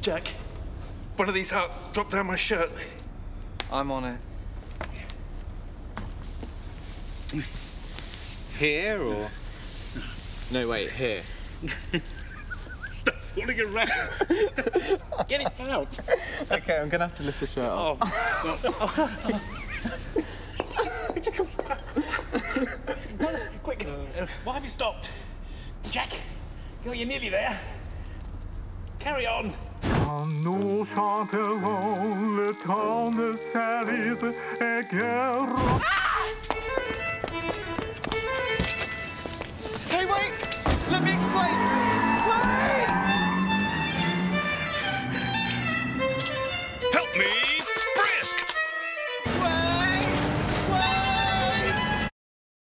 Jack, one of these hearts dropped down my shirt. I'm on it. Here or? No, wait, here. Stop falling around. Get it out. Okay, I'm gonna have to lift the shirt off. Quick, why have you stopped? Jack, you're nearly there. Carry on. Nous chanterons le temps de service et guerre.